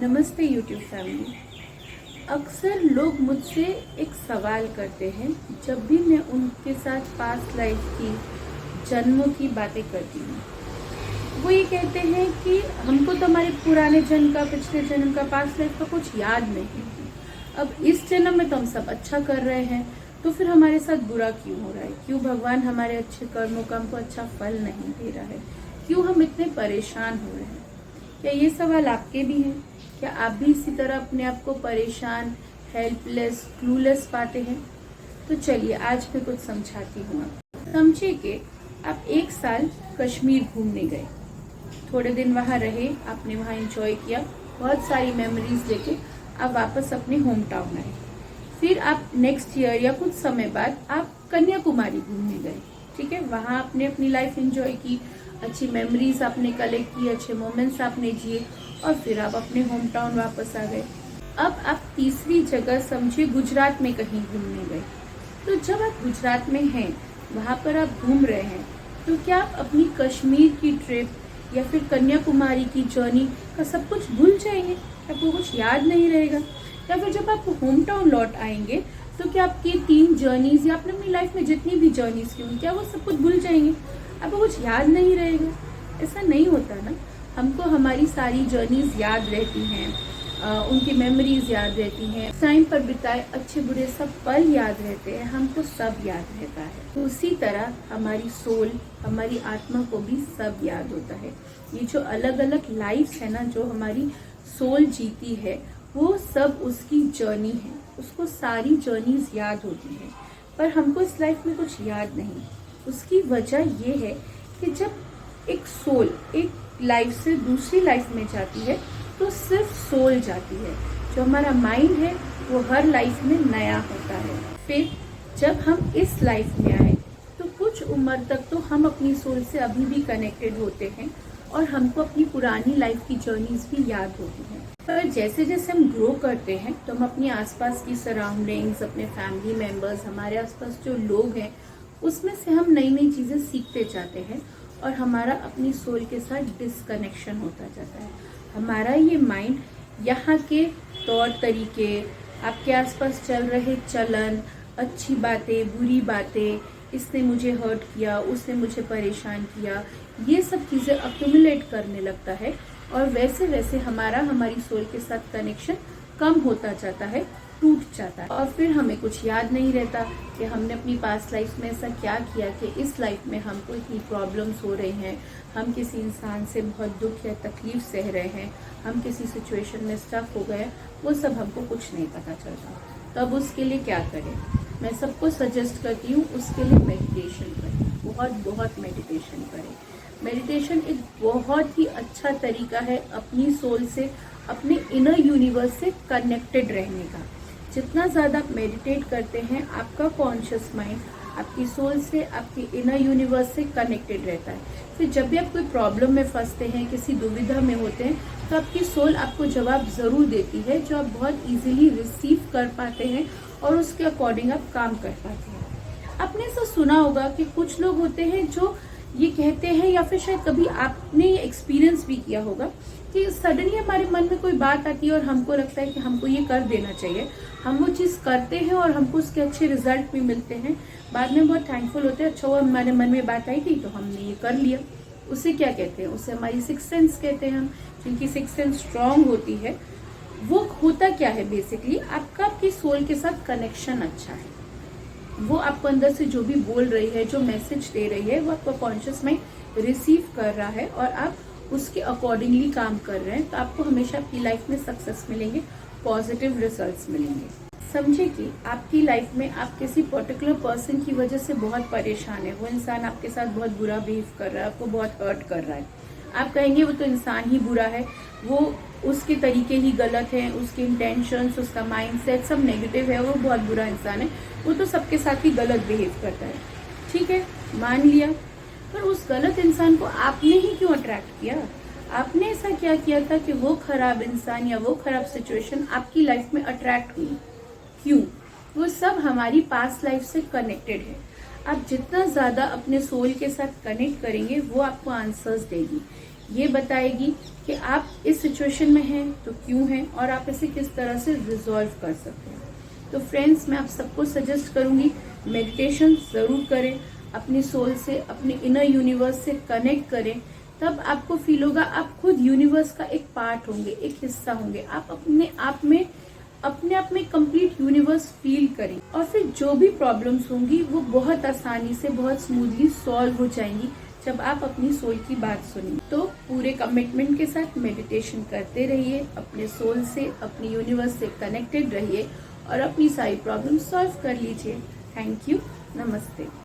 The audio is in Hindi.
नमस्ते यूट्यूब फैमिली। अक्सर लोग मुझसे एक सवाल करते हैं जब भी मैं उनके साथ पास्ट लाइफ की जन्मों की बातें करती हूँ। वो ये कहते हैं कि हमको तो हमारे पुराने जन्म का, पिछले जन्म का, पास्ट लाइफ का कुछ याद नहीं। अब इस जन्म में तो हम सब अच्छा कर रहे हैं, तो फिर हमारे साथ बुरा क्यों हो रहा है? क्यों भगवान हमारे अच्छे कर्मों का हमको अच्छा फल नहीं दे रहा है? क्यों हम इतने परेशान हो रहे हैं? क्या ये सवाल आपके भी हैं? क्या आप भी इसी तरह अपने आप को परेशान, हेल्पलेस, क्लूलेस पाते हैं? तो चलिए आज मैं कुछ समझाती हूँ आपको। समझिए कि आप 1 साल कश्मीर घूमने गए, थोड़े दिन वहाँ रहे, आपने वहाँ एंजॉय किया, बहुत सारी मेमोरीज लेके आप वापस अपने होम टाउन आए। फिर आप नेक्स्ट ईयर या कुछ समय बाद आप कन्याकुमारी घूमने गए। ठीक है, वहाँ आपने अपनी लाइफ एंजॉय की, अच्छी मेमोरीज आपने कलेक्ट की, अच्छे मोमेंट्स आपने जिए और फिर आप अपने होम टाउन वापस आ गए। अब आप तीसरी जगह समझिए गुजरात में कहीं घूमने गए। तो जब आप गुजरात में हैं, वहाँ पर आप घूम रहे हैं, तो क्या आप अपनी कश्मीर की ट्रिप या फिर कन्याकुमारी की जर्नी का सब कुछ भूल जाएंगे? आपको कुछ याद नहीं रहेगा? या फिर जब आप होम टाउन लौट आएंगे तो क्या आपकी 3 जर्नीज या आपने अपनी लाइफ में जितनी भी जर्नीज की होंगी, क्या वो सब कुछ भूल जाएंगे? आपको कुछ याद नहीं रहेगा? ऐसा नहीं होता ना। हमको हमारी सारी जर्नीज याद रहती हैं, उनकी मेमोरीज याद रहती हैं, टाइम पर बिताए अच्छे बुरे सब पल याद रहते हैं, हमको सब याद रहता है। तो उसी तरह हमारी सोल, हमारी आत्मा को भी सब याद होता है। ये जो अलग अलग लाइफ है ना, जो हमारी सोल जीती है, वो सब उसकी जर्नी है, उसको सारी जर्नीज याद होती है। पर हमको इस लाइफ में कुछ याद नहीं। उसकी वजह ये है कि जब एक सोल एक लाइफ से दूसरी लाइफ में जाती है तो सिर्फ सोल जाती है। जो हमारा माइंड है वो हर लाइफ में नया होता है। फिर जब हम इस लाइफ में आए तो कुछ उम्र तक तो हम अपनी सोल से अभी भी कनेक्टेड होते हैं और हमको अपनी पुरानी लाइफ की जर्नीज भी याद होती हैं। पर जैसे जैसे हम ग्रो करते हैं तो हम अपने आसपास की सराउंडिंग्स, अपने फैमिली मेम्बर्स, हमारे आसपास जो लोग हैं, उसमें से हम नई नई चीज़ें सीखते जाते हैं और हमारा अपनी सोल के साथ डिसकनेक्शन होता जाता है। हमारा ये माइंड यहाँ के तौर तरीके, आपके आसपास चल रहे चलन, अच्छी बातें, बुरी बातें, इसने मुझे हर्ट किया, उसने मुझे परेशान किया, ये सब चीज़ें अक्यूमुलेट करने लगता है और वैसे वैसे हमारी सोल के साथ कनेक्शन कम होता जाता है, टूट जाता है और फिर हमें कुछ याद नहीं रहता कि हमने अपनी पास्ट लाइफ में ऐसा क्या किया कि इस लाइफ में हमको इतनी प्रॉब्लम्स हो रही हैं, हम किसी इंसान से बहुत दुख या तकलीफ सह रहे हैं, हम किसी सिचुएशन में स्टक हो गए, वो सब हमको कुछ नहीं पता चलता। तो अब उसके लिए क्या करें? मैं सबको सजेस्ट करती हूँ, उसके लिए मेडिटेशन करें, बहुत बहुत मेडिटेशन करें। मेडिटेशन एक बहुत ही अच्छा तरीका है अपनी सोल से, अपने इनर यूनिवर्स से कनेक्टेड रहने का। जितना ज़्यादा आप मेडिटेट करते हैं, आपका कॉन्शियस माइंड आपकी सोल से, आपके इनर यूनिवर्स से कनेक्टेड रहता है। फिर जब भी आप कोई प्रॉब्लम में फंसते हैं, किसी दुविधा में होते हैं, तो आपकी सोल आपको जवाब ज़रूर देती है, जो आप बहुत इजीली रिसीव कर पाते हैं और उसके अकॉर्डिंग आप काम कर पाते हैं। आपने ऐसा सुना होगा कि कुछ लोग होते हैं जो ये कहते हैं, या फिर शायद कभी आपने एक्सपीरियंस भी किया होगा कि सडनली हमारे मन में कोई बात आती है और हमको लगता है कि हमको ये कर देना चाहिए। हम वो चीज़ करते हैं और हमको उसके अच्छे रिजल्ट भी मिलते हैं। बाद में बहुत थैंकफुल होते हैं, अच्छा वो हमारे मन में बात आई थी तो हमने ये कर लिया। उसे क्या कहते हैं? उसे हमारी सिक्स सेंस कहते हैं हम। जिनकी सिक्स सेंस स्ट्रांग होती है, वो होता क्या है बेसिकली, आपकी सोल के साथ कनेक्शन अच्छा है। वो आपको अंदर से जो भी बोल रही है, जो मैसेज दे रही है, वो आपका कॉन्शियस माइंड रिसीव कर रहा है और आप उसके अकॉर्डिंगली काम कर रहे हैं। तो आपको हमेशा आपकी लाइफ में सक्सेस मिलेंगे, पॉजिटिव रिजल्ट्स मिलेंगे। समझे कि आपकी लाइफ में आप किसी पर्टिकुलर पर्सन की वजह से बहुत परेशान है, वो इंसान आपके साथ बहुत बुरा बिहेव कर रहा है, आपको बहुत हर्ट कर रहा है। आप कहेंगे वो तो इंसान ही बुरा है, वो उसके तरीके ही गलत हैं, उसके इंटेंशंस, उसका माइंडसेट सब नेगेटिव है, वो बहुत बुरा इंसान है, वो तो सबके साथ ही गलत बिहेव करता है। ठीक है, मान लिया। पर उस गलत इंसान को आपने ही क्यों अट्रैक्ट किया? आपने ऐसा क्या किया था कि वो खराब इंसान या वो खराब सिचुएशन आपकी लाइफ में अट्रैक्ट हुई? क्यों? वो सब हमारी पास्ट लाइफ से कनेक्टेड है। आप जितना ज़्यादा अपने सोल के साथ कनेक्ट करेंगे, वो आपको आंसर्स देगी। ये बताएगी कि आप इस सिचुएशन में हैं तो क्यों हैं और आप इसे किस तरह से रिजॉल्व कर सकते हैं। तो फ्रेंड्स, मैं आप सबको सजेस्ट करूंगी मेडिटेशन ज़रूर करें, अपनी सोल से, अपने इनर यूनिवर्स से कनेक्ट करें। तब आपको फील होगा आप खुद यूनिवर्स का एक पार्ट होंगे, एक हिस्सा होंगे। आप अपने आप में कंप्लीट यूनिवर्स फील करें और फिर जो भी प्रॉब्लम्स होंगी वो बहुत आसानी से, बहुत स्मूथली सॉल्व हो जाएंगी जब आप अपनी सोल की बात सुनेंगे। तो पूरे कमिटमेंट के साथ मेडिटेशन करते रहिए, अपने सोल से, अपनी यूनिवर्स से कनेक्टेड रहिए और अपनी सारी प्रॉब्लम सॉल्व कर लीजिए। Thank you. नमस्ते।